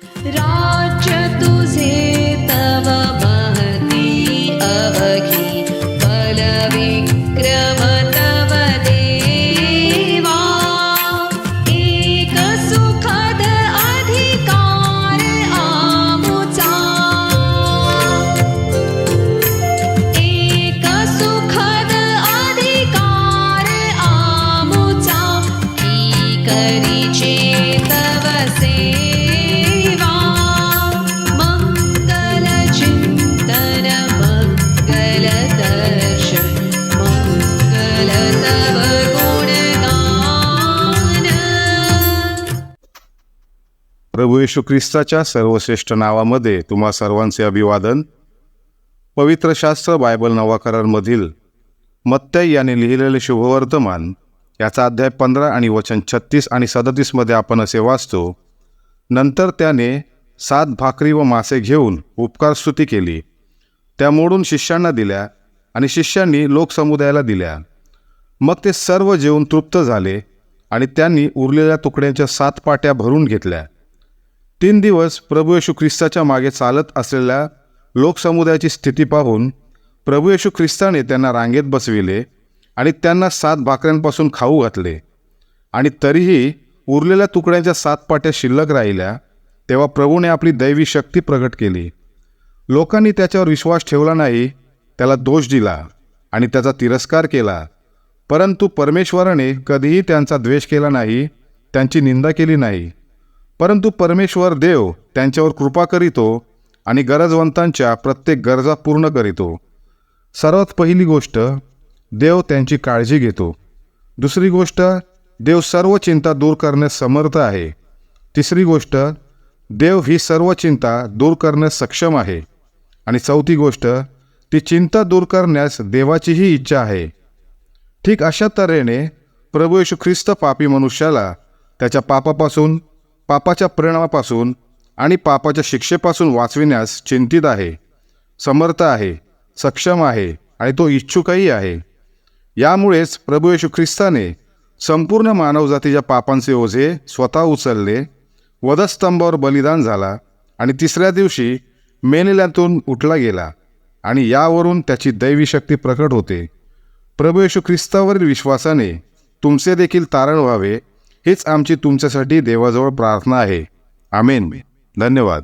राज्य तुझे तव महती अवघी बलविक्रम तव देवा एक सुखद अधिकार आमुचा एक सुखद अधिकार आमुचा की करीचे तव सेवा मंगल चिंतन मंगल दर्शन मंगल तव गुणगान. प्रभू येशू ख्रिस्ताच्या सर्वश्रेष्ठ नावामध्ये तुम्हा सर्वांचे अभिवादन. पवित्र शास्त्र बायबल नवा करारमधील मत्तई याने लिहिलेले शुभवर्तमान याचा अध्याय 15 आणि वचन 36 आणि 37 मध्ये आपण असे वाचतो. नंतर त्याने 7 भाकरी व मासे घेऊन उपकारस्तुती केली, त्या मोडून शिष्यांना दिल्या आणि शिष्यांनी लोकसमुदायाला दिल्या. मग ते सर्व जेवून तृप्त झाले आणि त्यांनी उरलेल्या तुकड्यांच्या 7 पाट्या भरून घेतल्या. 3 दिवस प्रभू येशू ख्रिस्ताच्या मागे चालत असलेल्या लोकसमुदायाची स्थिती पाहून प्रभू येशू ख्रिस्ताने त्यांना रांगेत बसविले आणि त्यांना 7 भाकऱ्यांपासून खाऊ घातले. आणि तरीही उरलेल्या तुकड्यांच्या 7 पाट्या शिल्लक राहिल्या. तेव्हा प्रभूने आपली दैवी शक्ती प्रगट केली. लोकांनी त्याच्यावर विश्वास ठेवला नाही, त्याला दोष दिला आणि त्याचा तिरस्कार केला. परंतु परमेश्वराने कधीही त्यांचा द्वेष केला नाही, त्यांची निंदा केली नाही. परंतु परमेश्वर देव त्यांच्यावर कृपा करीतो आणि गरजवंतांच्या प्रत्येक गरजा पूर्ण करीतो. सर्वात पहिली गोष्ट, देव त्यांची काळजी घेतो. दुसरी गोष्ट, देव सर्व चिंता दूर करण्यास समर्थ आहे. तिसरी गोष्ट, देव ही सर्व चिंता दूर करण्यास सक्षम आहे. आणि चौथी गोष्ट, ती चिंता दूर करण्यास देवाचीही इच्छा आहे. ठीक अशा तऱ्हेने प्रभू येशू ख्रिस्त पापी मनुष्याला त्याच्या पापापासून, पापाच्या परिणामापासून आणि पापाच्या शिक्षेपासून वाचविण्यास चिंतित आहे, समर्थ आहे, सक्षम आहे आणि तो इच्छुकही आहे. यामुळेच प्रभू येशू ख्रिस्ताने संपूर्ण मानवजातीच्या पापांचे ओझे स्वतः उचलले, वधस्तंभावर बलिदान झाला आणि 3ऱ्या दिवशी मेलेल्यातून उठला गेला. आणि यावरून त्याची दैवी शक्ती प्रकट होते. प्रभू येशू ख्रिस्तावरील विश्वासाने तुमचे देखील तारण व्हावे, हीच आमची तुमच्यासाठी देवाजवळ प्रार्थना आहे. आमेन. धन्यवाद.